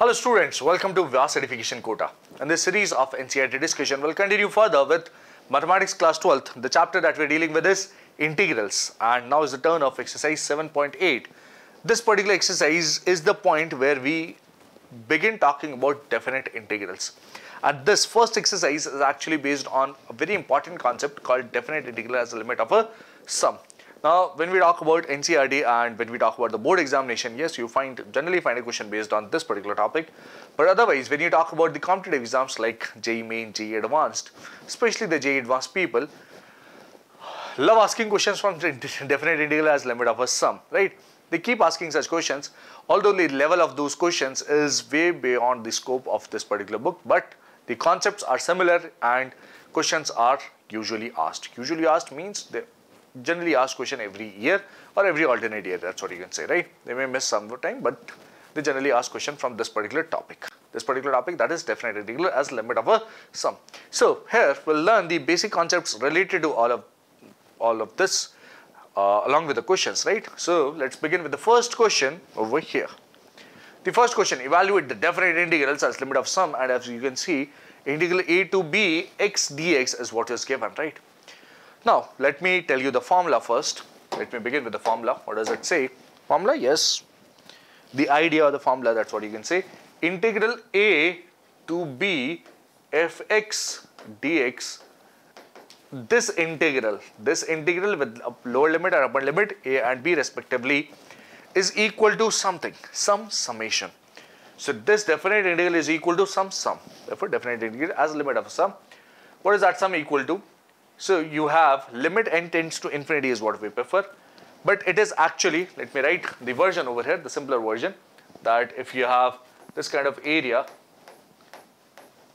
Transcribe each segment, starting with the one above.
Hello students, welcome to Vyas Edification Kota. In this series of NCERT discussion, we'll continue further with Mathematics class 12th. The chapter that we're dealing with is integrals, and now is the turn of exercise 7.8. This particular exercise is the point where we begin talking about definite integrals. And this first exercise is actually based on a very important concept called definite integral as a limit of a sum. Now, when we talk about NCERT and when we talk about the board examination, yes, you generally find a question based on this particular topic. But otherwise, when you talk about the competitive exams like JEE Main, JEE Advanced, especially the JEE Advanced people, love asking questions from definite integral as limit of a sum, right? They keep asking such questions, although the level of those questions is way beyond the scope of this particular book, but the concepts are similar and questions are usually asked. Usually asked means they generally ask question every year or every alternate year, that's what you can say, right? They may miss some time, but they generally ask question from this particular topic. This particular topic, that is definite integral as limit of a sum. So here we'll learn the basic concepts related to all of this along with the questions, right? So let's begin with the first question over here. The first question, evaluate the definite integrals as limit of sum, and as you can see, integral a to b x dx is what is given, right? Now, let me tell you the formula first. Let me begin with the formula. What does it say? Formula, yes. The idea of the formula, that's what you can say. Integral a to b fx dx. This integral with a lower limit and upper limit, a and b respectively, is equal to something, some summation. So, this definite integral is equal to some sum. Therefore, definite integral as limit of a sum. What is that sum equal to? So, you have limit n tends to infinity is what we prefer, but it is actually, let me write the version over here, the simpler version, that if you have this kind of area,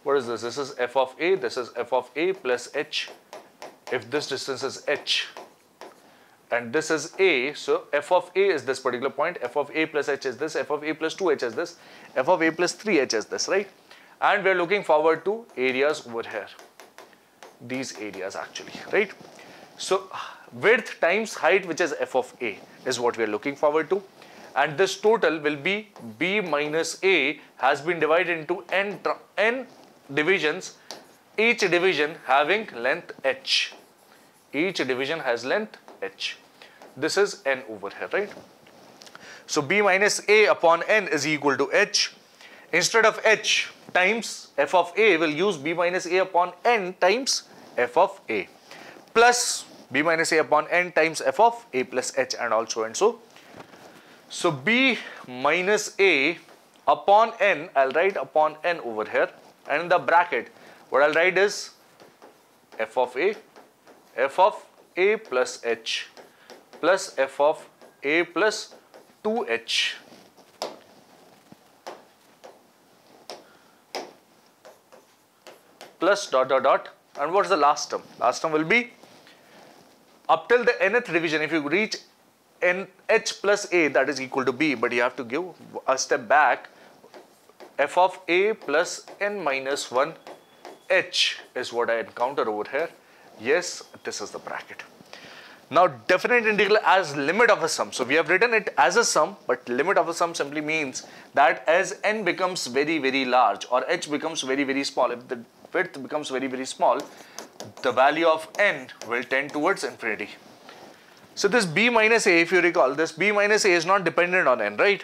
what is this? This is f of a, this is f of a plus h. If this distance is h and this is a, so f of a is this particular point, f of a plus h is this, f of a plus 2h is this, f of a plus 3h is this, right? And we are looking forward to areas over here. These areas actually, right? So width times height, which is f of a, is what we are looking forward to, and this total will be b minus a has been divided into n divisions, each division having length h. Each division has length h. This is n over here, right? So b minus a upon n is equal to h. Instead of h times f of a, will use b minus a upon n times f of a plus b minus a upon n times f of a plus h, and also and so. So b minus a upon n, I'll write upon n over here, and in the bracket what I'll write is f of a plus h plus f of a plus 2h plus dot dot dot, and what's the last term? Last term will be up till the nth division. If you reach n h plus a, that is equal to b, but you have to give a step back. F of a plus n minus 1 h is what I encounter over here. Yes, this is the bracket. Now, definite integral as limit of a sum. So, we have written it as a sum, but limit of a sum simply means that as n becomes very, very large or h becomes very, very small, if the width becomes very, very small, the value of n will tend towards infinity. So, this b minus a, if you recall, this b minus a is not dependent on n, right?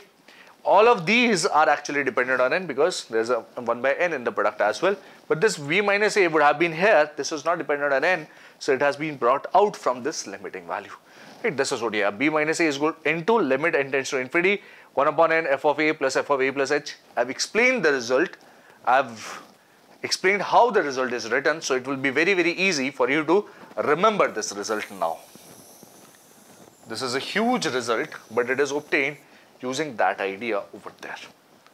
All of these are actually dependent on n because there is a 1 by n in the product as well. But this b minus a would have been here. This is not dependent on n. So, it has been brought out from this limiting value. Right? This is what you have. B minus a is equal into limit n tends to infinity 1 upon n f of a plus h. I have explained the result. I have explained how the result is written. So, it will be very, very easy for you to remember this result now. This is a huge result, but it is obtained using that idea over there,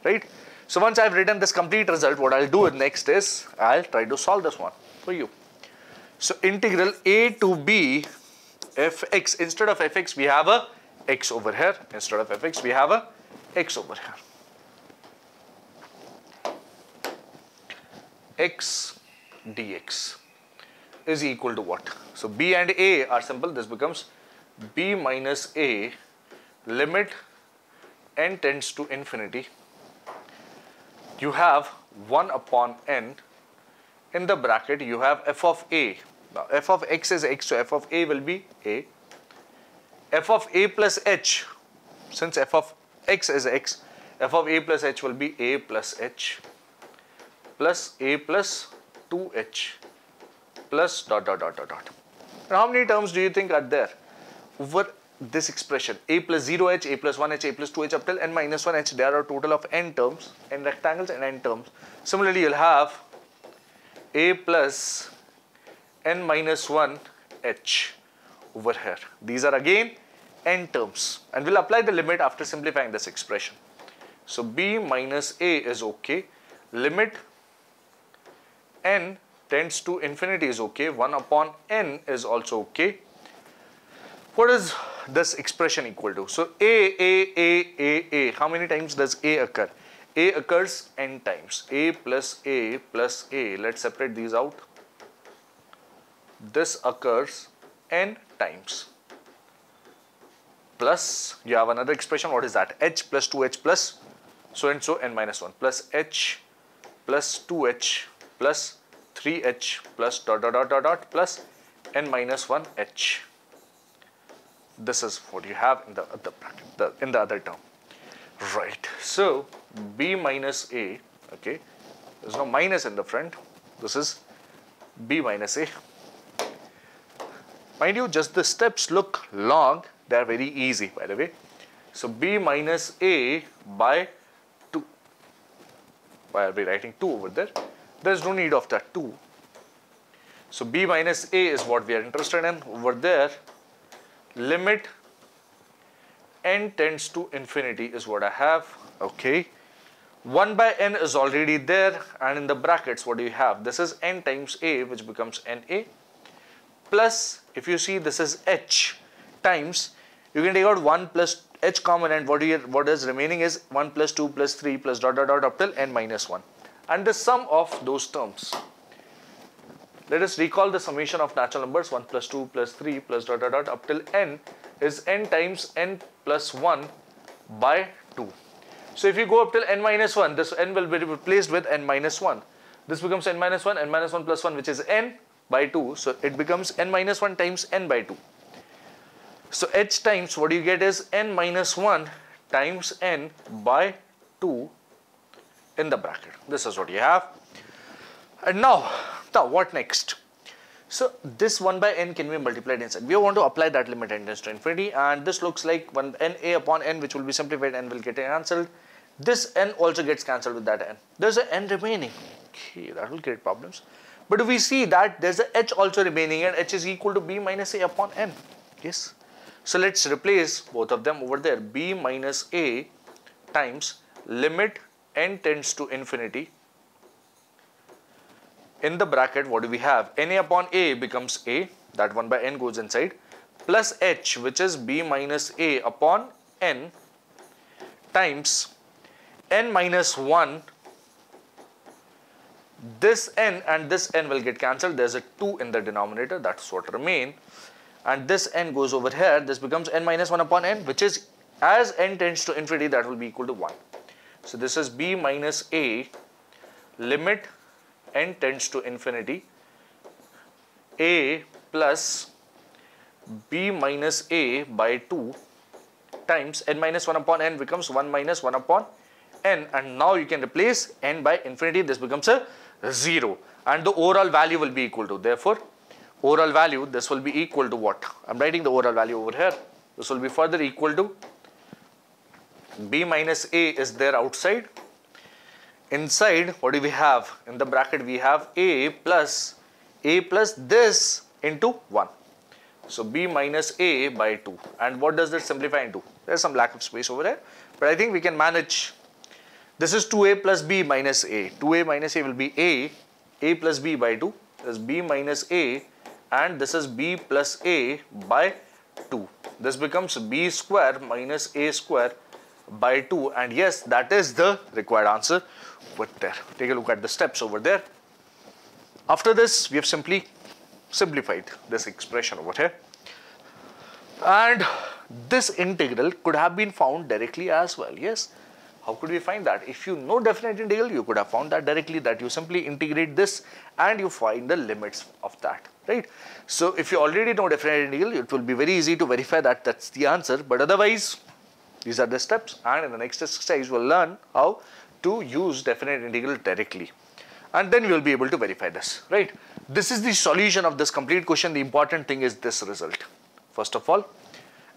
right? So, once I have written this complete result, what I will do next is I will try to solve this one for you. So, integral a to b fx, instead of fx we have a x over here, instead of fx we have a x over here. X dx is equal to what? So, b and a are simple. This becomes b minus a limit n tends to infinity you have 1 upon n. In the bracket, you have f of a. Now, f of x is x, so f of a will be a. F of a plus h, since f of x is x, f of a plus h will be a plus h plus a plus 2h plus dot dot dot dot dot. And how many terms do you think are there over this expression? A plus 0h, a plus 1h, a plus 2h up till n minus 1h. There are a total of n terms, n rectangles and n terms. Similarly, you'll have a plus n minus 1h over here. These are again n terms, and we'll apply the limit after simplifying this expression. So b minus a is okay. Limit n tends to infinity is okay. 1 upon n is also okay. What is this expression equal to? So a. How many times does a occur? A occurs n times. A plus a plus a. Let's separate these out. This occurs n times. Plus, you have another expression. What is that? H plus 2h plus so and so n minus 1 plus h plus 2h plus 3h plus dot dot dot dot dot plus n minus 1h. This is what you have in the bracket, in the other term. Right. So b minus a. Okay. There's no minus in the front. This is b minus a. Mind you, just the steps look long. They are very easy, by the way. So b minus a by 2. Why are we writing 2 over there? There's no need of that 2. So b minus a is what we are interested in over there. Limit n tends to infinity is what I have. Okay. 1 by n is already there, and in the brackets, what do you have? This is n times a, which becomes na. Plus, if you see, this is h times, you can take out 1 plus h common, and what is remaining is 1 plus 2 plus 3 plus dot dot dot up till n minus 1. And the sum of those terms. Let us recall the summation of natural numbers. 1 plus 2 plus 3 plus dot dot dot up till n is n times n plus 1 by 2. So if you go up till n minus 1, this n will be replaced with n minus 1. This becomes n minus 1 plus 1, which is n by 2. So it becomes n minus 1 times n by 2. So h times, what you get is n minus 1 times n by 2 in the bracket. This is what you have. And now what next? So this 1 by n can be multiplied inside. We want to apply that limit n tends to infinity, and this looks like when na upon n, which will be simplified, n will get cancelled. This n also gets cancelled with that n. There's an n remaining. Okay, that will create problems. But we see that there's a h also remaining, and h is equal to b minus a upon n. Yes. So let's replace both of them over there. B minus a times limit n tends to infinity. In the bracket, what do we have? Na upon a becomes a, that 1 by n goes inside, plus h, which is b minus a upon n, times n minus 1. This n and this n will get cancelled. There's a 2 in the denominator. That's what remain. And this n goes over here. This becomes n minus 1 upon n, which is, as n tends to infinity, that will be equal to 1. So this is b minus a, limit n tends to infinity, a plus b minus a by 2 times n minus 1 upon n becomes 1 minus 1 upon n. And now you can replace n by infinity. This becomes a 0. And the overall value will be equal to, therefore, overall value, this will be equal to what? I'm writing the overall value over here. This will be further equal to b minus a is there outside. Inside, what do we have? In the bracket, we have a plus this into 1. So b minus a by 2. And what does that simplify into? There's some lack of space over there, but I think we can manage. This is 2a plus b minus a. 2a minus a will be a plus b by 2. This is b minus a, and this is b plus a by 2. This becomes b square minus a square by 2, and yes, that is the required answer with there. Take a look at the steps over there. After this, we have simply simplified this expression over here, and this integral could have been found directly as well. Yes, How could we find that? If you know definite integral, you could have found that directly, that you simply integrate this and you find the limits of that, right? So if you already know definite integral, it will be very easy to verify that that's the answer. But otherwise, these are the steps, and in the next exercise, we'll learn how to use definite integral directly. And then we will be able to verify this, right? This is the solution of this complete question. The important thing is this result, first of all.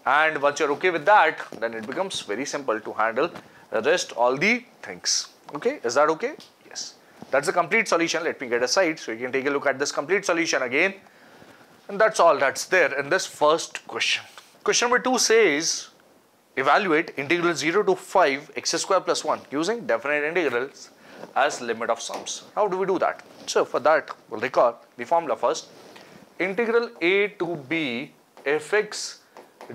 And once you're okay with that, then it becomes very simple to handle the rest, all the things. Okay, is that okay? Yes. That's the complete solution. Let me get aside so you can take a look at this complete solution again. And that's all that's there in this first question. Question number 2 says, evaluate integral 0 to 5 x square plus 1 using definite integrals as limit of sums. How do we do that? So for that, we'll recall the formula first. Integral a to b fx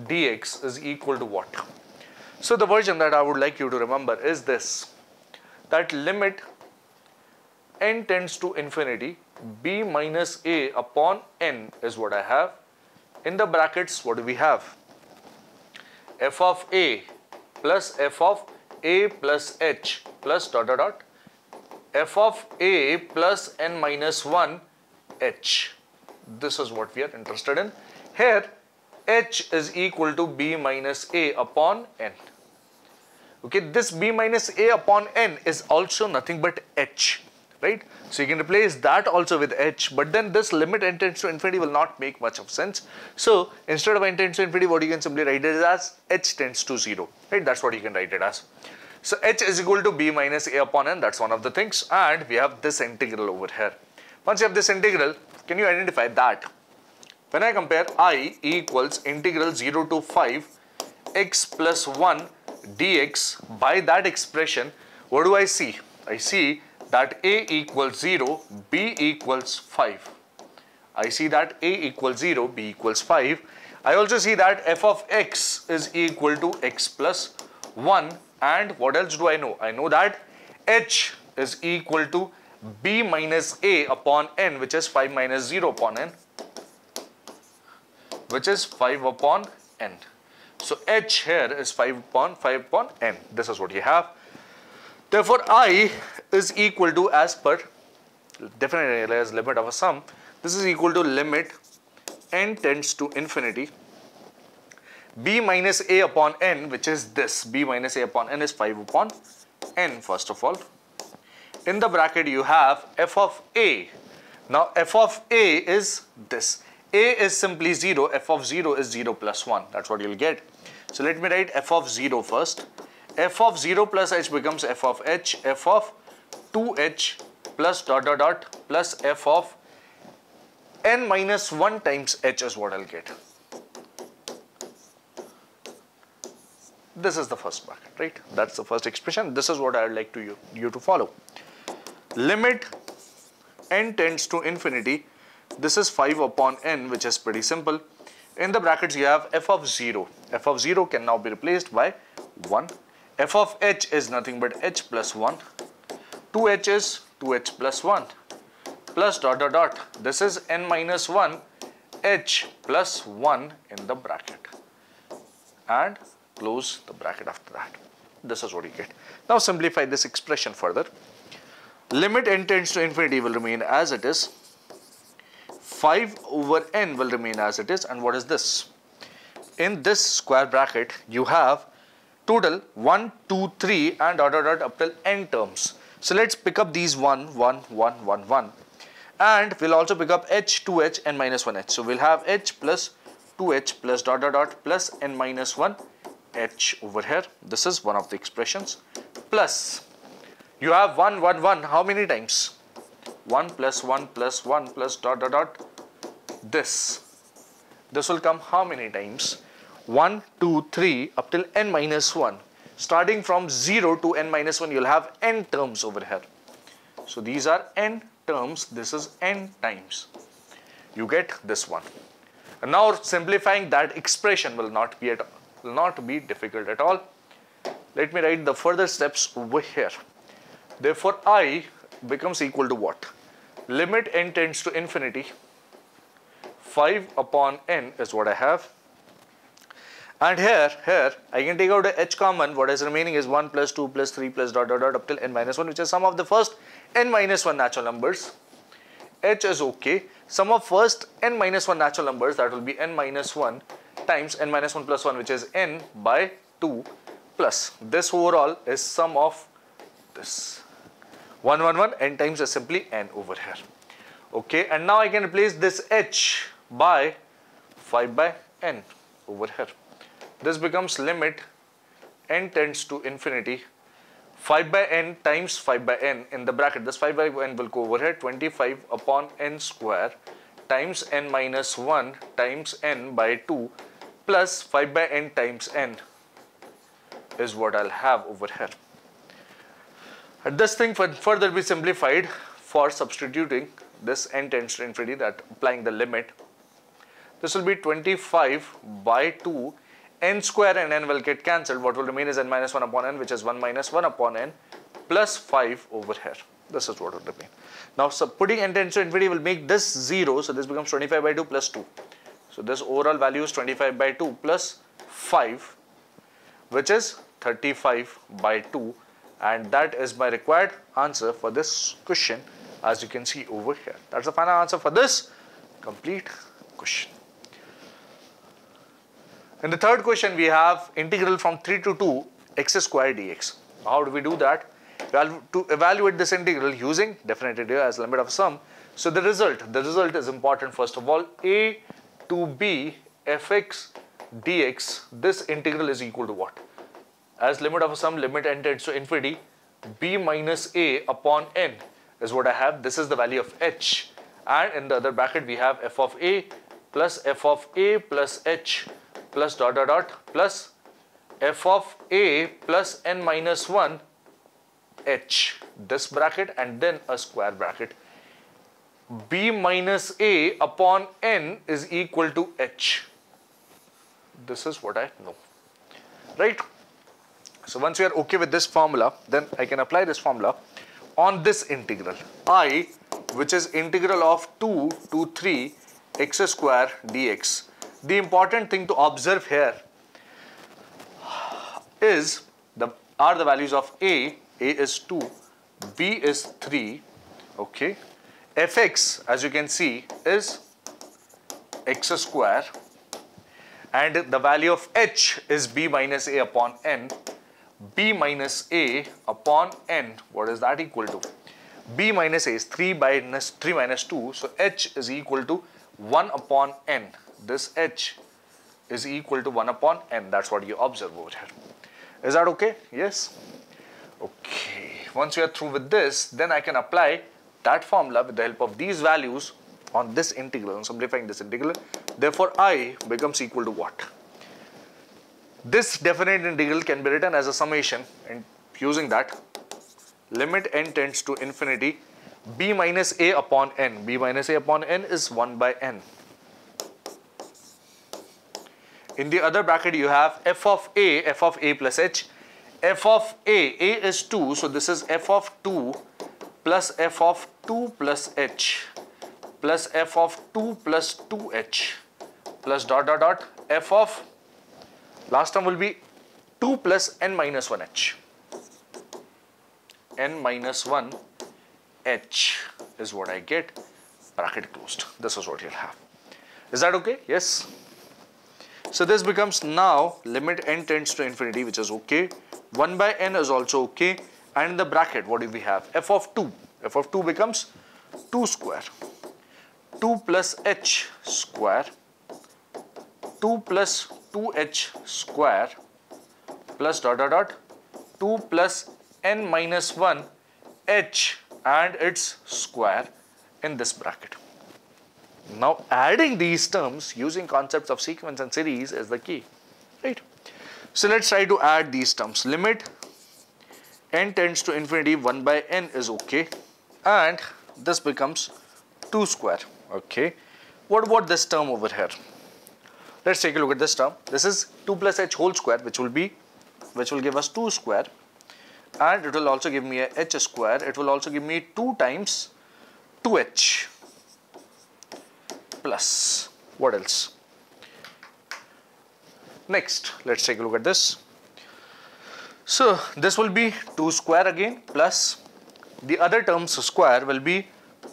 dx is equal to what? So the version that I would like you to remember is this, that limit n tends to infinity, b minus a upon n is what I have. In the brackets, what do we have? F of a plus f of a plus h plus dot dot dot f of a plus n minus 1 h. This is what we are interested in. Here, h is equal to b minus a upon n. Okay, this b minus a upon n is also nothing but h, right? So you can replace that also with h, but then this limit n tends to infinity will not make much of sense. So instead of n tends to infinity, what you can simply write it as h tends to 0, right? That's what you can write it as. So h is equal to b minus a upon n, that's one of the things, and we have this integral over here. Once you have this integral, can you identify that? When I compare I equals integral 0 to 5 x plus 1 dx, by that expression, what do I see? I see that a equals 0, b equals 5. I see that a equals 0, b equals 5. I also see that f of x is equal to x plus 1. And what else do I know? I know that h is equal to b minus a upon n, which is 5 minus 0 upon n, which is 5 upon n. So h here is 5 upon n. This is what you have. Therefore, I is equal to, as per definite as limit of a sum, this is equal to limit n tends to infinity, b minus a upon n, which is this. B minus a upon n is 5 upon n, first of all. In the bracket, you have f of a. Now, f of a is this. A is simply 0. F of 0 is 0 plus 1. That's what you'll get. So let me write f of 0 first. F of 0 plus h becomes f of h. F of 2h plus dot dot dot plus f of n minus 1 times h is what I'll get. This is the first bracket, right? That's the first expression. This is what I would like you to follow. Limit n tends to infinity. This is 5 upon n, which is pretty simple. In the brackets, you have f of 0. F of 0 can now be replaced by 1. F of h is nothing but h plus 1. 2h is 2h plus 1 plus dot dot dot. This is n minus 1 h plus 1 in the bracket. And close the bracket after that. This is what you get. Now simplify this expression further. Limit n tends to infinity will remain as it is. 5 over n will remain as it is. And what is this? In this square bracket, you have total 1, 2, 3 and dot dot dot up till n terms. So let's pick up these 1, 1, 1, 1, 1. And we'll also pick up h, 2h, n minus 1h. So we'll have h plus 2h plus dot dot dot plus n minus 1 h over here. This is one of the expressions. Plus, you have 1, 1, 1. How many times? 1 plus 1 plus 1 plus dot dot dot. This will come how many times? 1, 2, 3 up till n minus 1. Starting from 0 to n minus 1, you'll have n terms over here. So these are n terms. This is n times. You get this one. And now simplifying that expression will not be difficult at all. Let me write the further steps over here. Therefore, I becomes equal to what? Limit n tends to infinity. 5 upon n is what I have. And here I can take out a h common. What is remaining is 1 plus 2 plus 3 plus dot dot dot up till n minus 1, which is sum of the first n minus 1 natural numbers. H is okay. Sum of first n minus 1 natural numbers, that will be n minus 1 times n minus 1 plus 1, which is n by 2, plus this overall is sum of this 1 1 1, n times is simply n over here. Okay, and now I can replace this h by 5 by n over here. This becomes limit n tends to infinity 5 by n times 5 by n in the bracket. This 5 by n will go over here, 25 upon n square times n minus 1 times n by 2 plus 5 by n times n is what I'll have over here. And this thing can further be simplified for substituting this n tends to infinity, that applying the limit. This will be 25 by 2, n square and n will get cancelled. What will remain is n minus 1 upon n, which is 1 minus 1 upon n plus 5 over here. This is what will remain. Now, so putting n tends to infinity will make this 0. So this becomes 25 by 2 plus 2. So this overall value is 25 by 2 plus 5, which is 35 by 2. And that is my required answer for this question, as you can see over here. That's the final answer for this complete question. In the third question, we have integral from 3 to 2 x square dx. How do we do that? Well, to evaluate this integral using definite area as limit of sum. So the result is important. First of all, a to b fx dx, this integral is equal to what? As limit of sum, limit n tends to infinity, b minus a upon n is what I have. This is the value of h. And in the other bracket, we have f of a plus h plus dot dot dot plus f of a plus n minus 1 h, this bracket, and then a square bracket. B minus a upon n is equal to h. This is what I know, right? So once you are okay with this formula, then I can apply this formula on this integral I, which is integral of 2 to 3 x square dx. The important thing to observe here is the values of a is 2, b is 3, okay. Fx, as you can see, is x square, and the value of h is b minus a upon n. B minus a upon n, what is that equal to? B minus a is 3 minus 2, so h is equal to 1 upon n. This h is equal to 1 upon n. That's what you observe over here. Is that okay? Yes? Okay. Once you are through with this, then I can apply that formula with the help of these values on this integral and simplifying this integral. Therefore, I becomes equal to what? This definite integral can be written as a summation, and using that, limit n tends to infinity, b minus a upon n. B minus a upon n is 1 by n. In the other bracket, you have f of a plus h. F of a is 2, so this is f of 2 plus f of 2 plus h plus f of 2 plus 2h plus dot dot dot f of, last term will be 2 plus n minus 1h. N minus 1 h is what I get, bracket closed. This is what you'll have. Is that okay? Yes. So this becomes now limit n tends to infinity, which is okay. 1 by n is also okay. And in the bracket, what do we have? F of 2. F of 2 becomes 2 square. 2 plus h square. 2 plus 2h square plus dot dot dot 2 plus n minus 1 h and its square in this bracket. Now adding these terms using concepts of sequence and series is the key, right? So let's try to add these terms. Limit n tends to infinity, 1 by n is okay, and this becomes 2 square, okay. What about this term over here? Let's take a look at this term. This is 2 plus h whole square, which will give us 2 square, and it will also give me a h square. It will also give me 2 times 2h plus what else? Next, let's take a look at this. So this will be 2 square again, plus the other term's square will be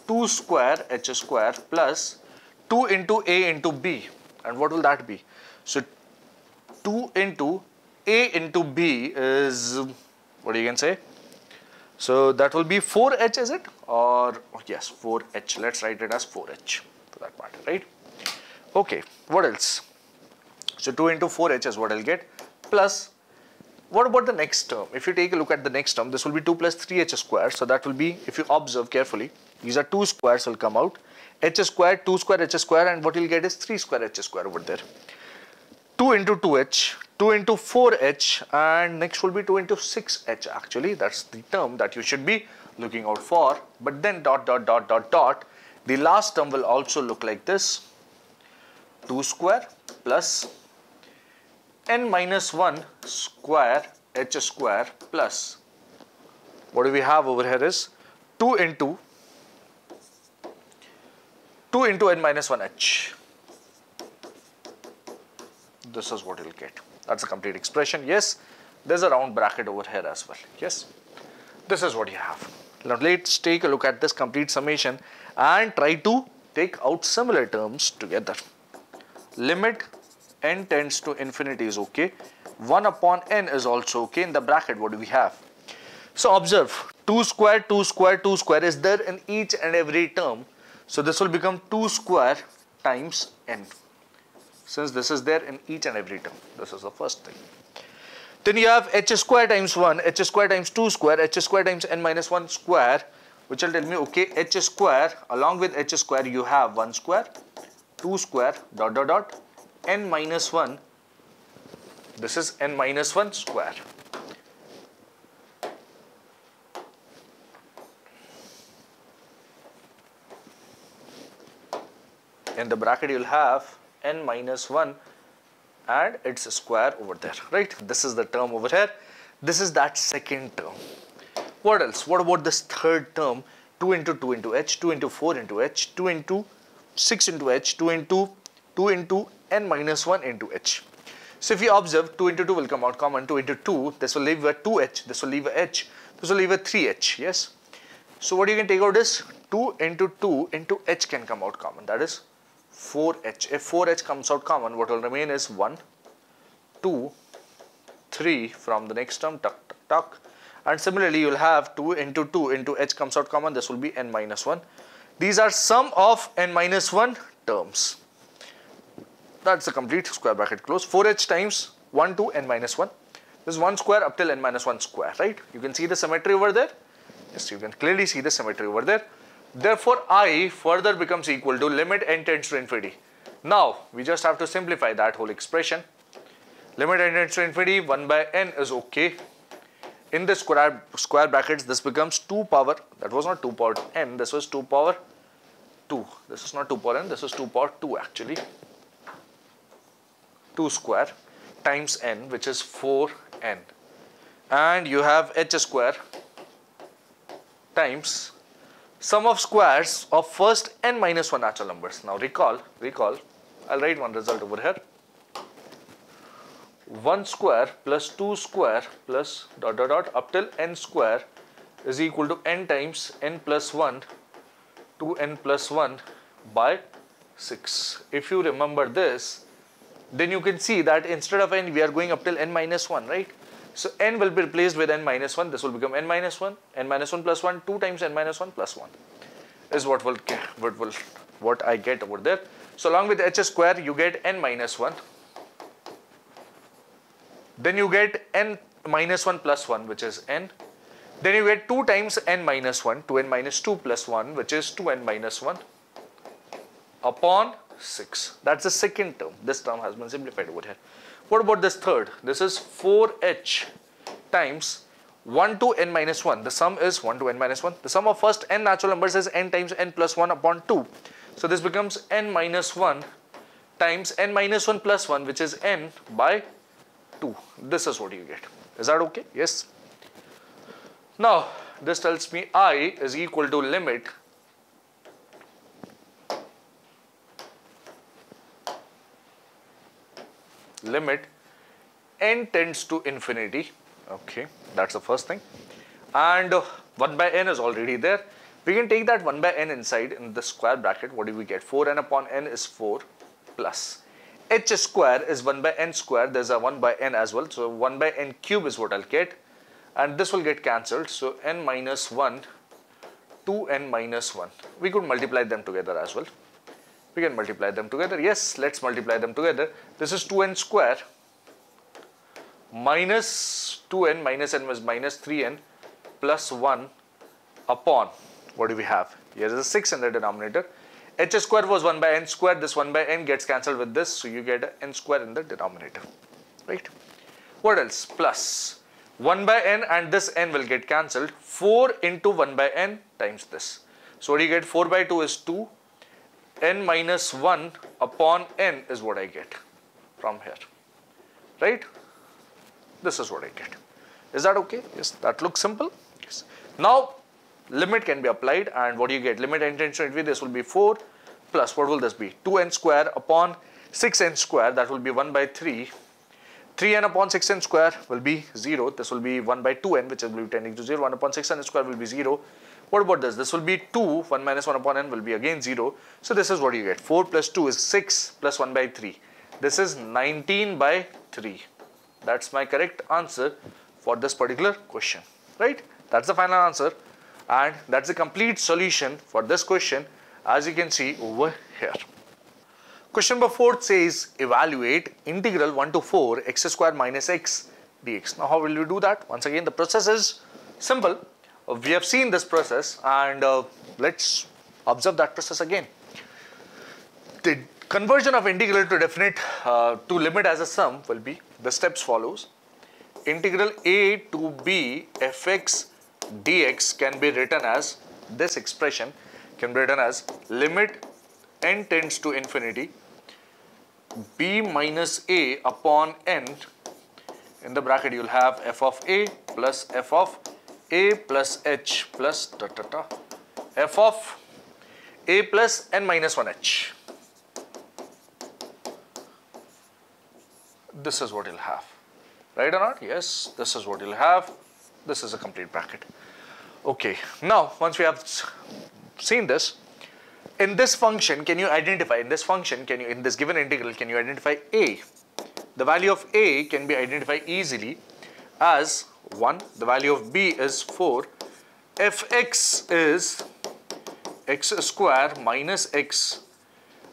2 square h square plus 2 into a into b. And what will that be? So 2 into a into b is, what you can say? So that will be 4h, is it? Or yes, 4h. Let's write it as 4h for that matter, right? Okay, what else? So 2 into 4h is what I'll get, plus what about the next term? If you take a look at the next term, this will be 2 plus 3h square. So that will be, if you observe carefully, these are 2 squares will come out. H square, 2 square h square, and what you'll get is 3 square h square over there. 2 into 2h, 2 into 4h, and next will be 2 into 6h actually. That's the term that you should be looking out for. But then dot dot dot dot dot, the last term will also look like this. 2 square plus n minus 1 square h square plus, what do we have over here is 2 into n minus 1 h. This is what you'll get. That's a complete expression. Yes, there's a round bracket over here as well. Yes, this is what you have. Now let's take a look at this complete summation and try to take out similar terms together. Limit n tends to infinity is okay. 1 upon n is also okay. In the bracket, what do we have? So observe, 2 square, 2 square, 2 square is there in each and every term. So this will become 2 square times n. Since this is there in each and every term. This is the first thing. Then you have h square times 1, h square times 2 square, h square times n minus 1 square, which will tell me, okay, h square, along with h square you have 1 square, 2 square, dot dot dot, n minus 1, this is n minus 1 square. In the bracket you'll have n minus 1 and its square over there, right? This is the term over here. This is that second term. What else? What about this third term? 2 into 2 into h, 2 into 4 into h, 2 into 6 into h, 2 into n minus 1 into h. So if you observe, 2 into 2 will come out common, 2 into 2, this will leave a 2h, this will leave a h, this will leave a 3h, yes? So what you can take out is 2 into h can come out common, that is 4h. If 4h comes out common, what will remain is 1, 2, 3 from the next term, tuck, tuck, tuck. And similarly, you will have 2 into h comes out common, this will be n minus 1. These are sum of n minus 1 terms. That's the complete square bracket close. 4h times 1 to n minus 1. This is 1 square up till n minus 1 square, right? You can see the symmetry over there. Yes, you can clearly see the symmetry over there. Therefore, I further becomes equal to limit n tends to infinity. Now, we just have to simplify that whole expression. Limit n tends to infinity, 1 by n is okay. In the square brackets, this becomes 2 power, that was not 2 power n, this was 2 power 2. This is not 2 power n, this is 2 power 2 actually. 2 square times n, which is 4n. And you have h square times sum of squares of first n minus 1 natural numbers. Now recall, I'll write one result over here. 1 square plus 2 square plus dot dot dot up till n square is equal to n times n plus 1 to n plus 1 by 6. If you remember this, then you can see that instead of n, we are going up till n minus 1, right? So n will be replaced with n minus 1. This will become n minus 1, n minus 1 plus 1, 2 times n minus 1 plus 1 is what I get over there. So along with h square, you get n minus 1. Then you get n minus 1 plus 1, which is n. Then you get 2 times n minus 1, 2n minus 2 plus 1, which is 2n minus 1 upon 6. That's the second term. This term has been simplified over here. What about this third? This is 4h times 1 to n minus 1. The sum is 1 to n minus 1. The sum of first n natural numbers is n times n plus 1 upon 2. So this becomes n minus 1 times n minus 1 plus 1, which is n by 2. This is what you get. Is that okay? Yes. Now, this tells me I is equal to limit n tends to infinity. Okay, that's the first thing. And 1 by n is already there. We can take that 1 by n inside in the square bracket. What do we get? 4n upon n is 4 plus h square is 1 by n square. There's a 1 by n as well. So 1 by n cube is what I'll get. And this will get cancelled. So n minus 1, 2n minus 1. We could multiply them together as well. We can multiply them together. Yes, let's multiply them together. This is 2n square minus 2n minus n was minus 3n plus 1 upon, what do we have? Here is a 6 in the denominator. H square was 1 by n square. This 1 by n gets cancelled with this. So you get a n square in the denominator. Right? What else? Plus 1 by n and this n will get cancelled. 4 into 1 by n times this. So what do you get? 4 by 2 is 2. N minus 1 upon n is what I get from here. Right? This is what I get. Is that okay? Yes, that looks simple. Yes. Now, limit can be applied, and what do you get? Limit n tends to infinity, this will be 4 plus, what will this be? 2n square upon 6n square, that will be 1 by 3. 3n upon 6n square will be 0. This will be 1 by 2n, which will be tending to 0. 1 upon 6n square will be 0. What about this? This will be 2. 1 minus 1 upon n will be again 0. So this is what you get. 4 plus 2 is 6 plus 1 by 3. This is 19 by 3. That's my correct answer for this particular question. Right? That's the final answer. And that's the complete solution for this question, as you can see over here. Question number 4 says, evaluate integral 1 to 4 x square minus x dx. Now, how will we do that? Once again, the process is simple. We have seen this process, and let's observe that process again. The conversion of integral to definite to limit as a sum will be the steps follows. Integral a to b fx dx can be written as, this expression can be written as limit n tends to infinity b minus a upon n. In the bracket you will have f of a plus f of a plus h plus f of a plus n minus 1h. This is what you'll have. Right or not? Yes, this is what you'll have. This is a complete bracket. Okay, now once we have seen this, in this function can you identify, in this given integral, can you identify a? The value of a can be identified easily as 1, the value of b is 4, fx is x square minus x,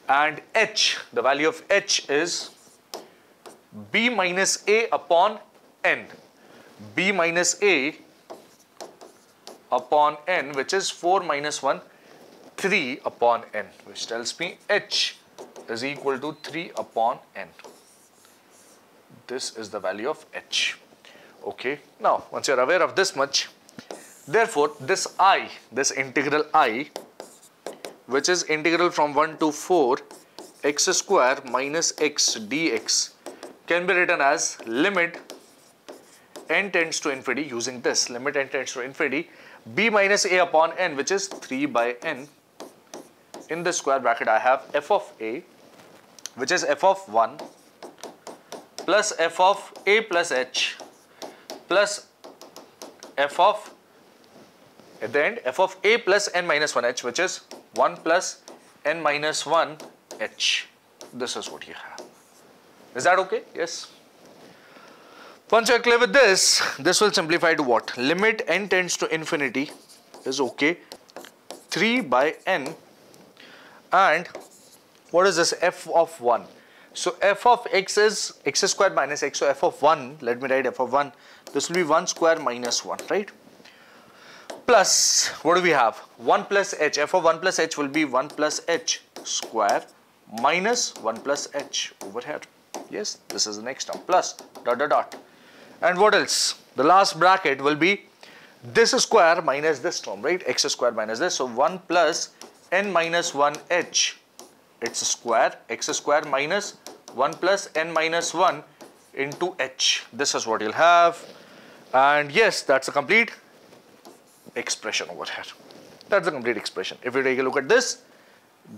and h, the value of h is b minus a upon n. b minus a upon n, which is 4 minus 1, 3 upon n, which tells me h is equal to 3 upon n. This is the value of h. Okay, now once you are aware of this much, therefore this I, this integral I, which is integral from 1 to 4 x square minus x dx, can be written as limit n tends to infinity, using this limit n tends to infinity, b minus a upon n, which is 3 by n. In the square bracket I have f of a, which is f of 1 plus f of a plus h plus f of, at the end, f of a plus n minus 1h, which is 1 plus n minus 1h. This is what you have. Is that okay? Yes. Once you are clear with this, this will simplify to what? Limit n tends to infinity is okay, 3 by n, and what is this? F of 1. So f of x is x square minus x. So f of 1, let me write f of 1. This will be 1 square minus 1, right? Plus, what do we have? 1 plus h. F of 1 plus h will be 1 plus h square minus 1 plus h over here. Yes, this is the next term. Plus dot dot dot. And what else? The last bracket will be this square minus this term, right? X square minus this. So 1 plus n minus 1h. It's a square, x square minus 1 plus n minus 1 into h. This is what you'll have. And yes, that's a complete expression over here. That's a complete expression. If you take a look at this,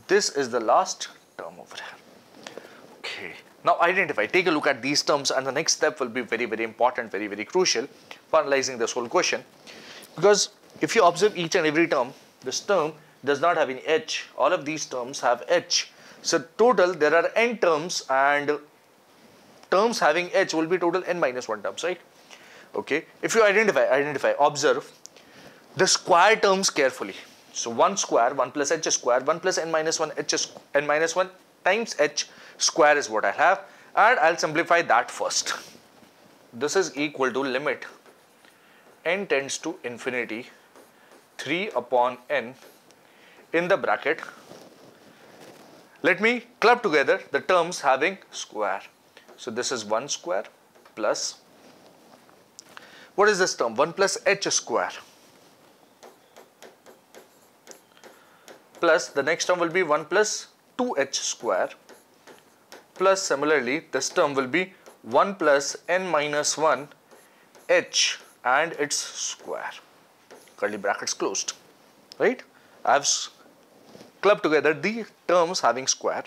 this is the last term over here. Okay. Now identify, take a look at these terms, and the next step will be very, very important, very, very crucial for analyzing this whole question. Because if you observe each and every term, this term does not have any h. All of these terms have h. So total there are n terms, and terms having h will be total n minus 1 terms, right? Okay. If you identify, observe the square terms carefully. So 1 square, 1 plus h square, 1 plus n minus 1 n minus 1 times h square is what I have, and I'll simplify that first. This is equal to limit n tends to infinity 3 upon n in the bracket. Let me club together the terms having square. So this is 1 square plus, what is this term? 1 plus h square plus the next term will be 1 plus 2h square plus similarly this term will be 1 plus n minus 1 h and its square. Curly brackets closed, right? I have clubbed together the terms having square.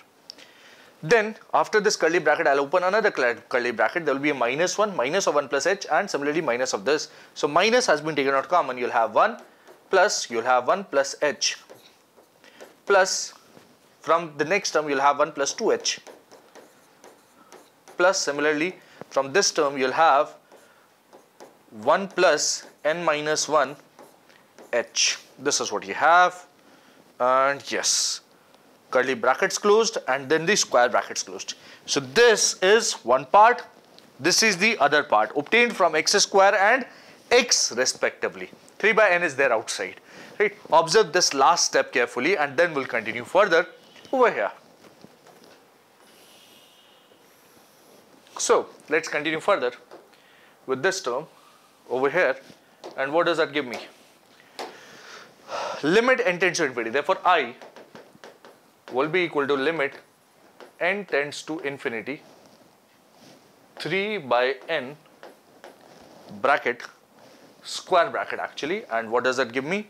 Then after this curly bracket, I'll open another curly bracket. There will be a minus 1, minus of 1 plus h, and similarly minus of this. So minus has been taken out common. You'll have 1 plus, you'll have 1 plus h plus, from the next term you'll have 1 plus 2h plus similarly from this term you'll have 1 plus n minus 1 h. This is what you have, and yes, curly brackets closed and then the square brackets closed. So this is one part, this is the other part obtained from x square and x respectively. 3 by n is there outside, right? Observe this last step carefully and then we'll continue further over here. So let's continue further with this term over here, and what does that give me? Limit n tends to infinity, therefore I will be equal to limit n tends to infinity 3 by n bracket, square bracket actually, and what does that give me?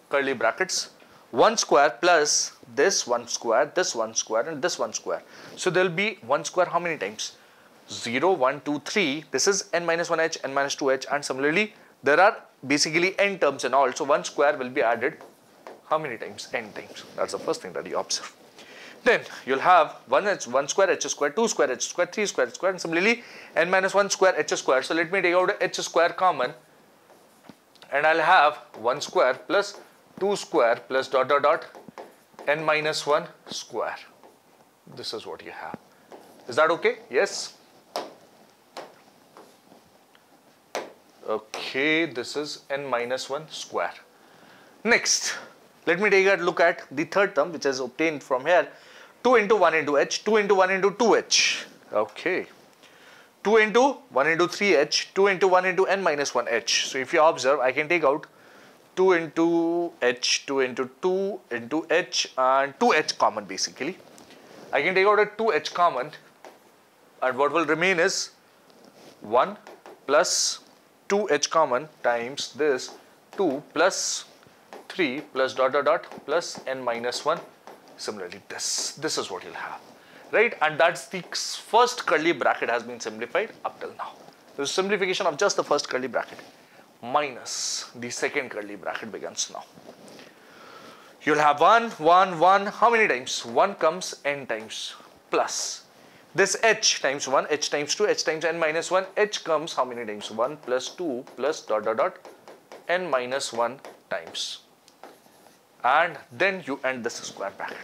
Curly brackets, 1 square plus this 1 square, this 1 square and this 1 square. So there will be 1 square how many times? 0, 1, 2, 3. This is n minus 1h, n minus 2h, and similarly there are basically n terms and all. So 1 square will be added how many times? N times. That's the first thing that you observe. Then you'll have 1 square h square, 2 square h square, 3 square h square, and similarly n minus 1 square h square. So let me take out h square common, and I'll have 1 square plus 2 square plus dot dot dot n minus 1 square. This is what you have. Is that okay? Yes. Okay, this is n minus 1 square. Next, let me take a look at the third term which is obtained from here. 2 into 1 into h, 2 into 1 into 2h. Okay. 2 into 1 into 3h, 2 into 1 into n minus 1h. So if you observe, I can take out 2 into h, 2 into 2 into h, and 2h common basically. I can take out a 2h common, and what will remain is 1 plus 2h common times this 2 plus 3 plus dot dot dot plus n minus 1. Similarly this is what you'll have, right? And that's the first curly bracket has been simplified up till now. This is simplification of just the first curly bracket minus the second curly bracket begins now. You'll have 1, 1, 1, how many times? 1 comes n times plus this h times 1, h times 2, h times n minus 1, h comes how many times? 1 plus 2 plus dot dot dot n minus 1 times, and then you end this square bracket.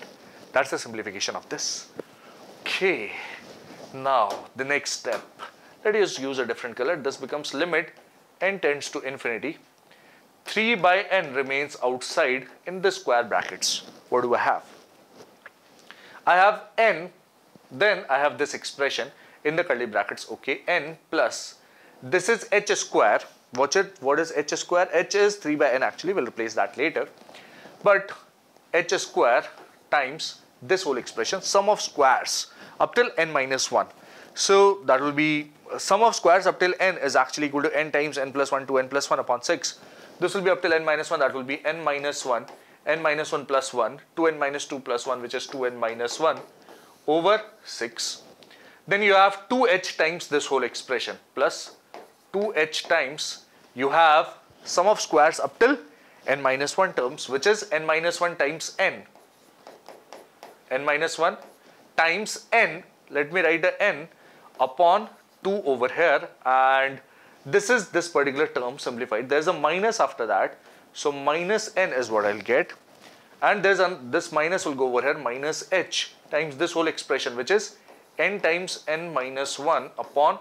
That's the simplification of this. Okay, now the next step, let us use a different color. This becomes limit n tends to infinity, 3 by n remains outside in the square brackets. What do I have? I have n, then I have this expression in the curly brackets, okay, n plus, this is h square. Watch it, what is h square? H is 3 by n actually, we'll replace that later. But h square times this whole expression, sum of squares up till n minus 1. So that will be sum of squares up till n is actually equal to n times n plus 1 to n plus 1 upon 6. This will be up till n minus 1, that will be n minus 1, n minus 1 plus 1, 2n minus 2 plus 1, which is 2n minus 1, over 6. Then you have 2h times this whole expression plus 2h times you have sum of squares up till n minus 1 terms, which is n minus 1 times n. n minus 1 times n, let me write the n upon 2 over here, and this is this particular term simplified. There's a minus after that, so minus n is what I'll get, and this minus will go over here, minus h times this whole expression, which is n times n minus 1 upon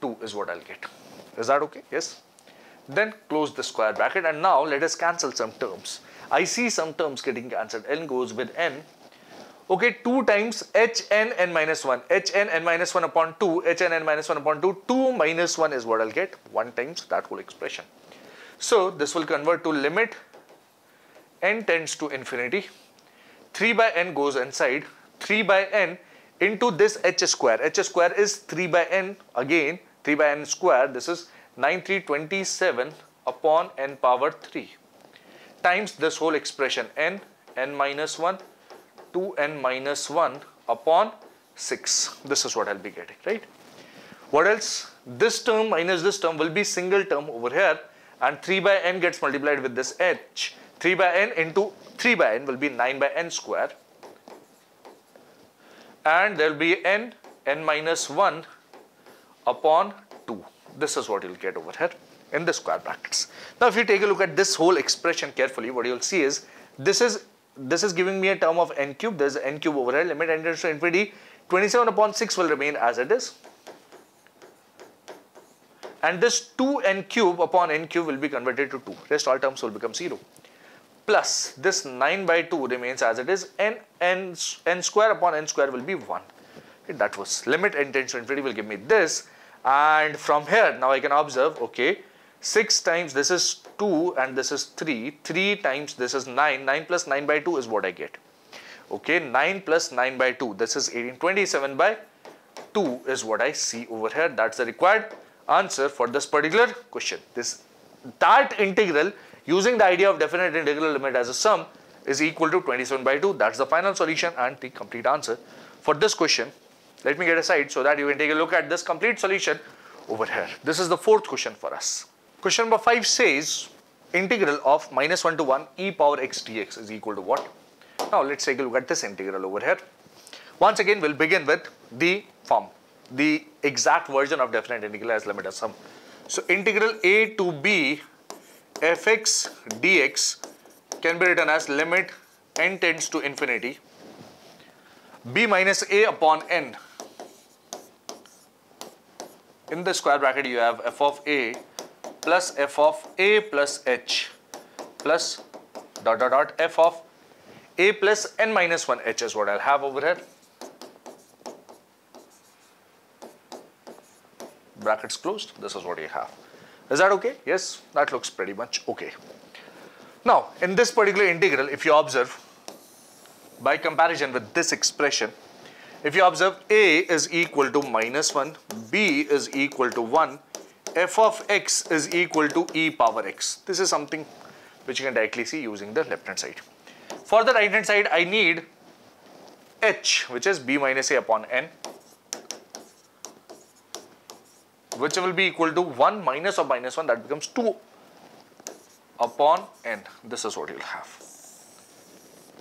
2 is what I'll get. Is that okay? Yes. Then close the square bracket, and now let us cancel some terms. I see some terms getting cancelled. N goes with n. Okay, 2 times hn n minus 1, hn n minus 1 upon 2, hn n minus 1 upon 2, 2 minus 1 is what I'll get, 1 times that whole expression. So this will convert to limit n tends to infinity, 3 by n goes inside, 3 by n into this h square. H square is 3 by n, again 3 by n square, this is 9327 upon n power 3 times this whole expression n minus 1 2n minus 1 upon 6. This is what I'll be getting, right? What else? This term minus this term will be single term over here, and 3 by n gets multiplied with this h. 3 by n into 3 by n will be 9 by n square, and there will be n minus 1 upon 2. This is what you'll get over here in the square brackets. Now if you take a look at this whole expression carefully, what you'll see is this is giving me a term of n cube. There's n cube over here, limit n tends to infinity, 27 upon 6 will remain as it is, and this 2n cube upon n cube will be converted to 2, rest all terms will become 0, plus this 9 by 2 remains as it is, n square upon n square will be 1. Okay, that was limit n tends to infinity will give me this, and from here now I can observe, okay, 6 times this is 2 and this is 3, 3 times this is 9, 9 plus 9 by 2 is what I get. Okay, 9 plus 9 by 2, this is 18, 27 by 2 is what I see over here. That's the required answer for this particular question. That integral using the idea of definite integral limit as a sum is equal to 27 by 2. That's the final solution and the complete answer for this question. Let me get aside so that you can take a look at this complete solution over here. This is the fourth question for us. Question number 5 says integral of minus 1 to 1 e power x dx is equal to what? Now let's take a look at this integral over here. Once again we'll begin with the form, the exact version of definite integral as limit as sum. So integral a to b fx dx can be written as limit n tends to infinity b minus a upon n. In the square bracket you have f of a plus f of a plus h plus dot dot dot f of a plus n minus 1 h is what I'll have over here. Brackets closed. This is what you have. Is that okay? Yes, that looks pretty much okay. Now, in this particular integral, if you observe, by comparison with this expression, if you observe a is equal to minus 1, b is equal to 1, f of x is equal to e power x. This is something which you can directly see using the left hand side. For the right hand side, I need h, which is b minus a upon n, which will be equal to 1 minus of minus 1, that becomes 2 upon n. This is what you'll have.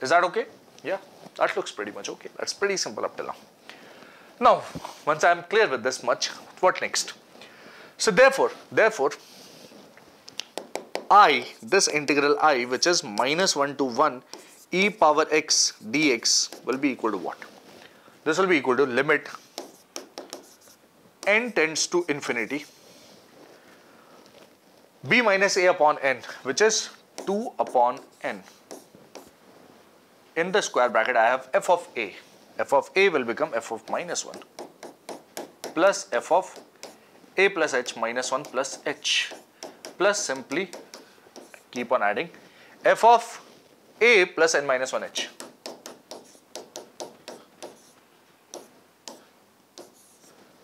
Is that okay? Yeah, that looks pretty much okay. That's pretty simple up till now. Now, once I am clear with this much, what next? So therefore, this integral I, which is minus 1 to 1 e power x dx will be equal to what? This will be equal to limit n tends to infinity b minus a upon n, which is 2 upon n. In the square bracket I have f of a. F of a will become f of minus 1 plus f of a plus h minus 1 plus h plus simply keep on adding f of a plus n minus 1 h.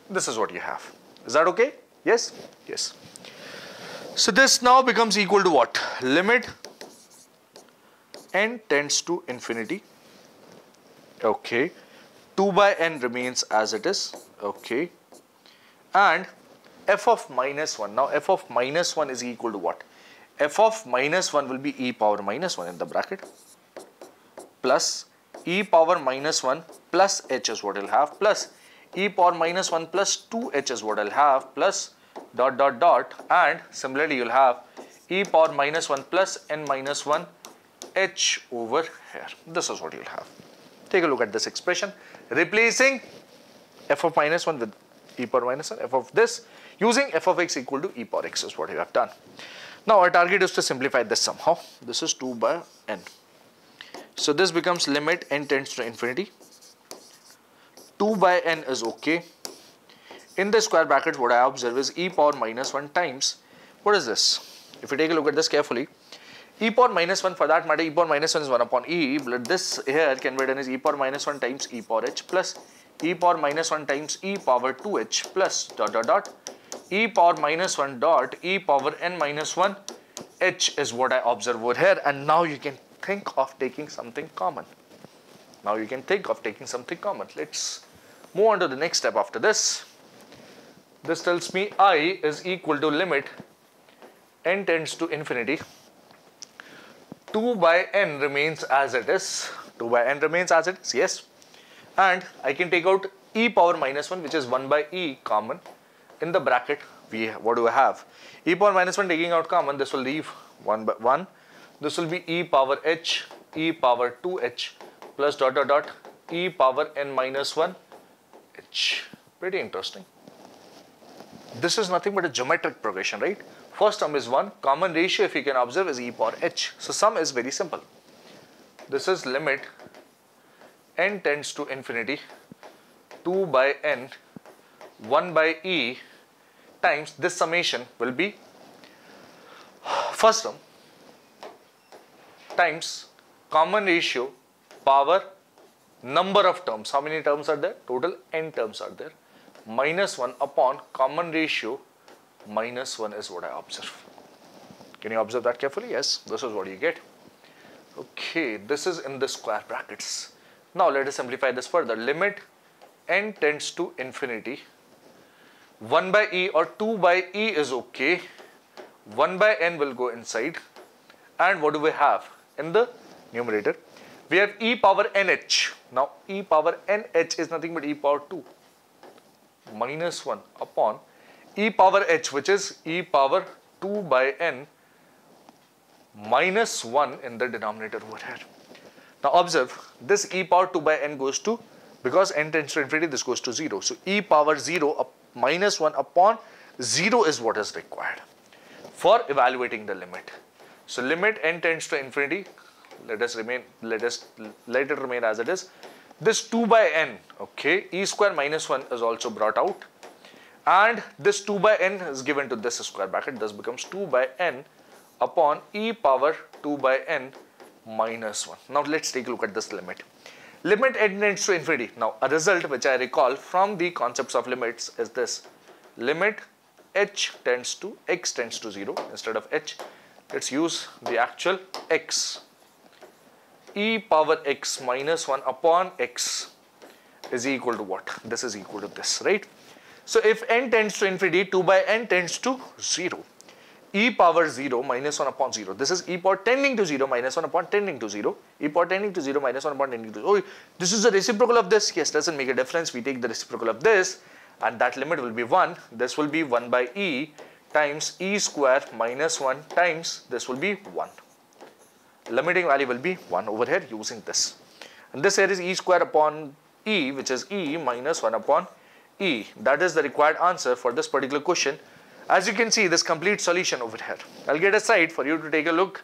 This is what you have. Is that okay? Yes? Yes. So this now becomes equal to what? Limit n tends to infinity. Okay. 2 by n remains as it is, okay, and f of minus 1. Now f of minus 1 is equal to what? F of minus 1 will be e power minus 1 in the bracket plus e power minus 1 plus h is what I'll have, plus e power minus 1 plus 2h is what I'll have, plus dot dot dot, and similarly you'll have e power minus 1 plus n minus 1 h over here. This is what you'll have. Take a look at this expression, replacing f of minus 1 with e power minus 1, f of this, using f of x equal to e power x is what you have done. Now our target is to simplify this somehow. This is 2 by n. So this becomes limit n tends to infinity. 2 by n is okay. In the square brackets, what I observe is e power minus 1 times, what is this? If you take a look at this carefully, e power minus 1, for that matter, e power minus 1 is 1 upon e, but this here can be done as e power minus 1 times e power h plus e power minus 1 times e power 2h plus dot dot dot e power minus 1 dot e power n minus 1 h is what I observe over here. And now you can think of taking something common. Let's move on to the next step after this. This tells me I is equal to limit n tends to infinity. 2 by n remains as it is. 2 by n remains as it is, yes. And I can take out e power minus 1, which is 1 by e common. In the bracket, what do I have? E power minus 1 taking out common, this will leave 1 by 1. This will be e power h, e power 2h plus dot dot dot e power n minus 1 h. Pretty interesting. This is nothing but a geometric progression, right? First term is 1, common ratio if you can observe is e power h. So sum is very simple. This is limit n tends to infinity 2 by n 1 by e times this summation will be first term times common ratio power number of terms. How many terms are there? Total n terms are there. Minus 1 upon common ratio minus 1 is what I observe. Can you observe that carefully? Yes, this is what you get. Okay, this is in the square brackets. Now let us simplify this further. Limit n tends to infinity 1 by e or 2 by e is okay. 1 by n will go inside. And what do we have in the numerator? We have e power nh. Now e power nh is nothing but e power 2 minus 1 upon e power h, which is e power 2 by n minus 1 in the denominator over here. Now observe, this e power 2 by n goes to, because n tends to infinity, this goes to 0. So e power 0 minus 1 upon 0 is what is required for evaluating the limit. So limit n tends to infinity, let it remain as it is. This 2 by n, okay, e square minus 1 is also brought out, and this 2 by n is given to this square bracket. This becomes 2 by n upon e power 2 by n minus 1. Now let's take a look at this limit. Limit n tends to infinity. Now a result which I recall from the concepts of limits is this. Limit h tends to, x tends to 0 instead of h. Let's use the actual x. E power x minus 1 upon x is equal to what? This is equal to this, right? So if n tends to infinity, 2 by n tends to 0. E power 0 minus 1 upon 0. This is e power tending to 0 minus 1 upon tending to 0. E power tending to 0 minus 1 upon tending to 0. Oh, this is the reciprocal of this. Yes, doesn't make a difference. We take the reciprocal of this, and that limit will be 1. This will be 1 by e times e square minus 1 times this will be 1. Limiting value will be 1 over here using this. And this here is e square upon e, which is e minus 1 upon e. That is the required answer for this particular question. As you can see, this complete solution over here. I'll get a slide for you to take a look,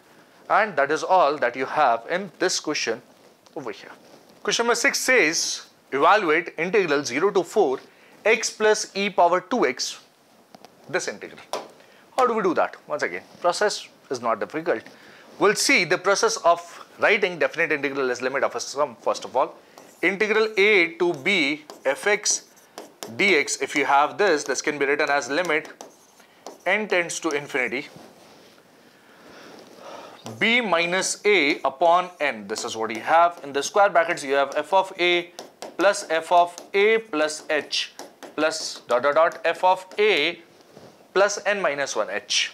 and that is all that you have in this question over here. Question number 6 says, evaluate integral 0 to 4 x plus e power 2x, this integral. How do we do that? Once again, process is not difficult. We'll see the process of writing definite integral as limit of a sum. First of all, integral a to b fx dx, if you have this, this can be written as limit n tends to infinity b minus a upon n. This is what you have. In the square brackets, you have f of a plus f of a plus h plus dot dot dot f of a plus n minus 1 h.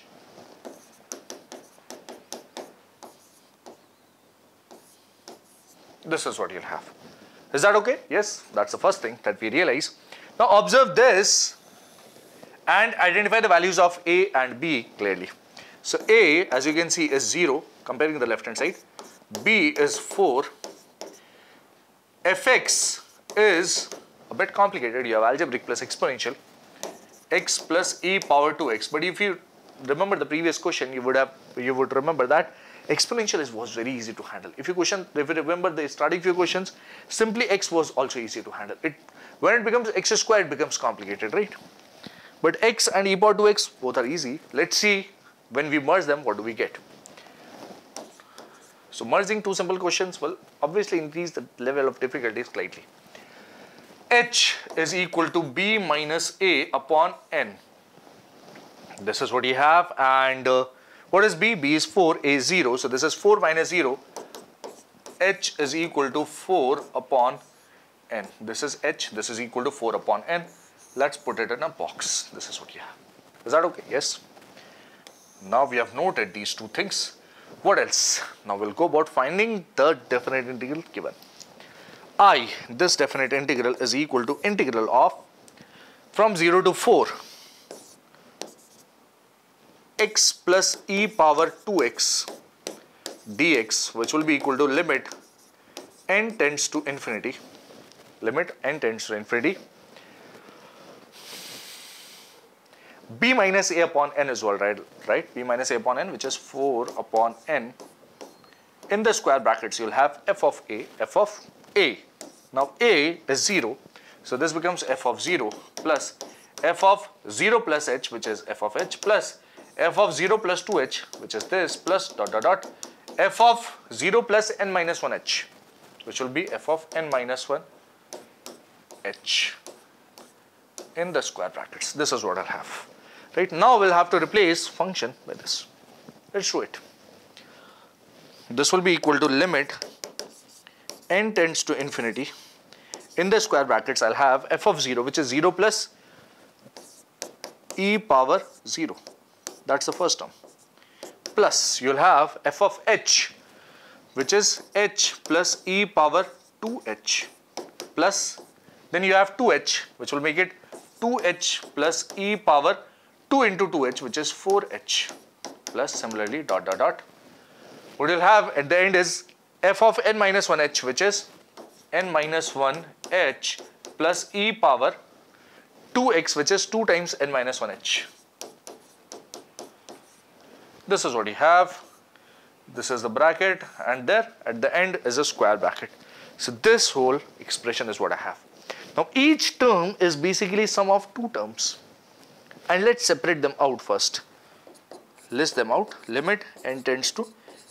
This is what you'll have. Is that okay? Yes, that's the first thing that we realize. Now observe this and identify the values of a and b clearly. So a, as you can see, is 0, comparing the left hand side. B is 4. Fx is a bit complicated. You have algebraic plus exponential. X plus e power 2x. But if you remember the previous question, you would remember that exponential was very easy to handle. If you remember the starting few questions, simply x was also easy to handle. When it becomes x squared, it becomes complicated, right? But x and e power 2x both are easy. Let's see when we merge them, what do we get? So merging two simple questions will obviously increase the level of difficulty slightly. H is equal to b minus a upon n. This is what you have. And what is b? B is 4, a is 0. So this is 4 minus 0. H is equal to 4 upon n. This is h. This is equal to 4 upon n. Let's put it in a box. This is what you have. Is that okay? Yes. Now we have noted these two things. What else? Now we'll go about finding the definite integral given. I, this definite integral, is equal to integral of from 0 to 4 x plus e power 2x dx, which will be equal to limit n tends to infinity. Limit n tends to infinity. B minus a upon n is all right? B minus a upon n, which is 4 upon n. In the square brackets, you'll have f of a, f of a. Now a is 0, so this becomes f of 0 plus f of 0 plus h, which is f of h, plus f of 0 plus 2h, which is this, plus dot dot dot f of 0 plus n minus 1h, which will be f of n minus 1 h in the square brackets. This is what I'll have. Right, now we'll have to replace function by this. Let's show it. This will be equal to limit n tends to infinity. In the square brackets, I'll have f of 0, which is 0 plus e power 0. That's the first term. Plus, you'll have f of h, which is h plus e power 2h. Plus, then you have 2h, which will make it 2h plus e power 2 into 2h, which is 4h. Plus, similarly, dot dot dot. What you'll have at the end is f of n minus 1h, which is n minus 1h plus e power 2x, which is 2 times n minus 1h. This is what you have. This is the bracket, and there at the end is a square bracket. So this whole expression is what I have. Now each term is basically sum of two terms. And let's separate them out first. List them out. Limit n tends to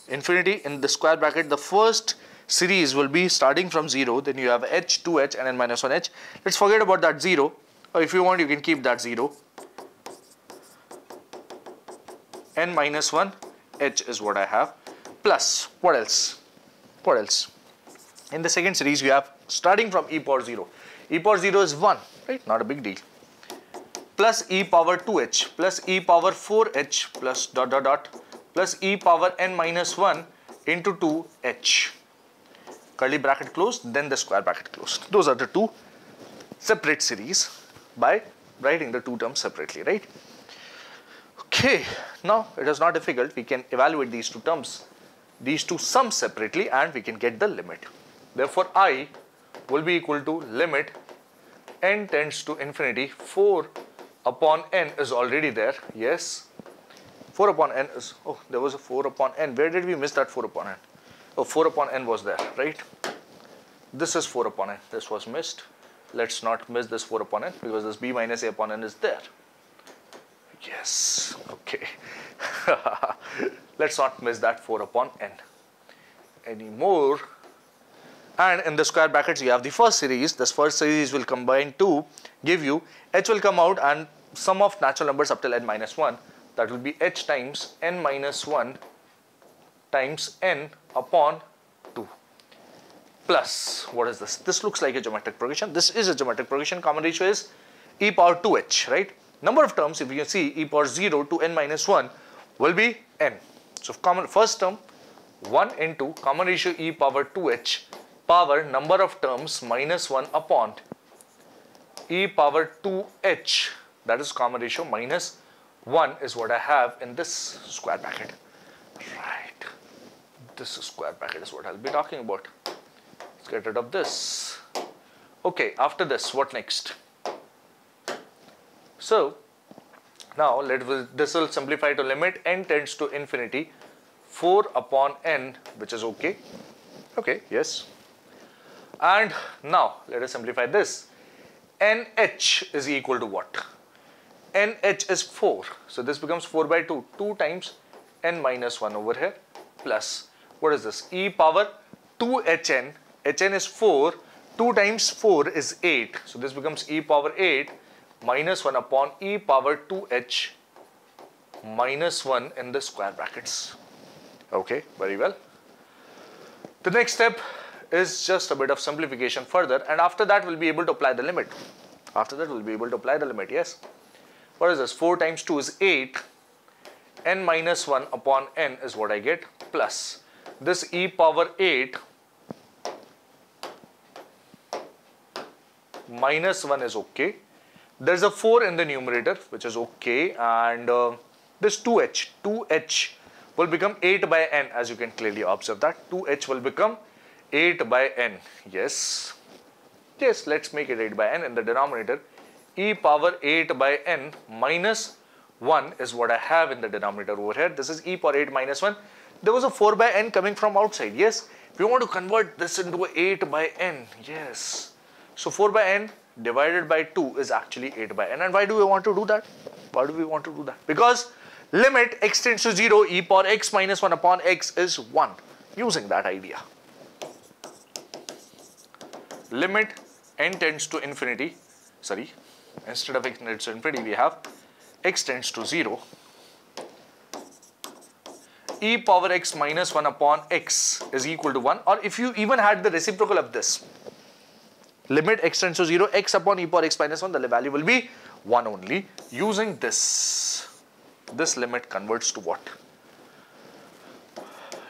infinity. In the square bracket, the first series will be starting from 0. Then you have h, 2h and n minus 1h. Let's forget about that 0. Or if you want, you can keep that 0. N minus 1 h is what I have. Plus, what else? What else? In the second series, you have starting from e power 0. E power 0 is 1, right? Not a big deal. Plus e power 2h plus e power 4h plus dot dot dot plus e power n minus 1 into 2h. Curly bracket closed, then the square bracket closed. Those are the two separate series by writing the two terms separately, right? Okay, now it is not difficult. We can evaluate these two terms, these two sums separately, and we can get the limit. Therefore, I will be equal to limit n tends to infinity. 4 upon n is already there. Yes, 4 upon n is, oh, there was a 4 upon n. Where did we miss that 4 upon n? Oh, 4 upon n was there, right? This is 4 upon n. This was missed. Let's not miss this 4 upon n because this b minus a upon n is there. Yes, okay. Let's not miss that 4 upon n anymore. And in the square brackets, you have the first series. This first series will combine to give you h will come out and sum of natural numbers up till n minus 1. That will be h times n minus 1 times n upon 2. plus, what is this? This looks like a geometric progression. This is a geometric progression. Common ratio is e power 2h, right? Number of terms, if you can see, e power 0 to n minus 1 will be n. So first term, 1 into common ratio e power 2h power number of terms minus 1 upon e power 2h, that is common ratio minus 1 is what I have in this square bracket. Right. This square bracket is what I'll be talking about. Let's get rid of this. Okay, after this, what next? So, now this will simplify to limit n tends to infinity 4 upon n, which is okay. Okay, yes. And now, let us simplify this. NH is equal to what? NH is 4. So, this becomes 4 by 2. 2 times n minus 1 over here plus, what is this? E power 2hn. Hn is 4. 2 times 4 is 8. So, this becomes e power 8 minus 1 upon e power 2h minus 1 in the square brackets. Okay, very well. The next step is just a bit of simplification further, and after that we'll be able to apply the limit. After that we'll be able to apply the limit, yes. What is this? 4 times 2 is 8. N minus 1 upon n is what I get, plus this e power 8 minus 1 is okay. There's a 4 in the numerator, which is okay, and this 2h will become 8 by n, as you can clearly observe that. 2h will become 8 by n. Yes. Yes, let's make it 8 by n in the denominator. E power 8 by n minus 1 is what I have in the denominator over here. This is e power 8 minus 1. There was a 4 by n coming from outside. Yes. We want to convert this into 8 by n. Yes. So 4 by n divided by 2 is actually 8 by n. And why do we want to do that? Why do we want to do that? Because limit x tends to 0, e power x minus 1 upon x is 1. Using that idea. Limit n tends to infinity, sorry, instead of x tends to infinity, we have x tends to 0. E power x minus 1 upon x is equal to 1. Or if you even had the reciprocal of this, limit x tends to 0, x upon e power x minus 1, the value will be 1 only. Using this limit converts to what?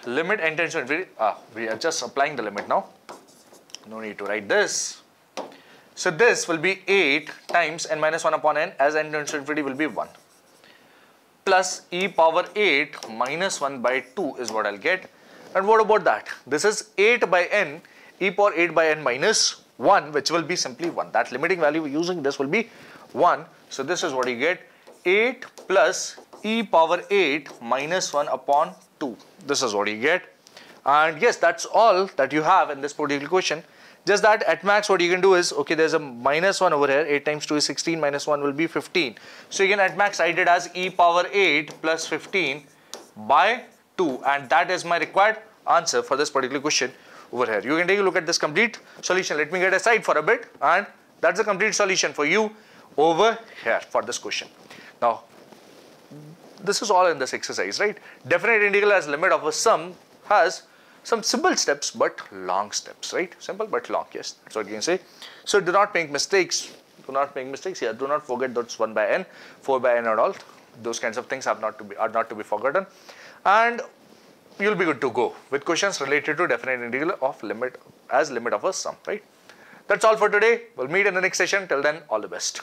Limit n tends to infinity, we are just applying the limit now. No need to write this. So this will be 8 times n minus 1 upon n, as n tends to infinity will be 1. Plus e power 8 minus 1 by 2 is what I'll get. And what about that? This is 8 by n, e power 8 by n minus 1, which will be simply 1. That limiting value using this will be 1. So this is what you get, 8 plus e power 8 minus 1 upon 2. This is what you get. And yes, that's all that you have in this particular question. Just that at max what you can do is, okay, there's a minus 1 over here, 8 times 2 is 16, minus 1 will be 15. So you can at max write it as e power 8 plus 15 by 2, and that is my required answer for this particular question over here. You can take a look at this complete solution. Let me get aside for a bit, and that's the complete solution for you over here for this question. Now, this is all in this exercise, right? Definite integral as limit of a sum has some simple steps but long steps, right? Simple but long, yes, that's what you can say. So do not make mistakes. Do not make mistakes here. Do not forget that's 1 by n, 4 by n and all. Those kinds of things are not to be forgotten. And you'll be good to go with questions related to definite integral of limit as limit of a sum, right? That's all for today. We'll meet in the next session. Till then, all the best.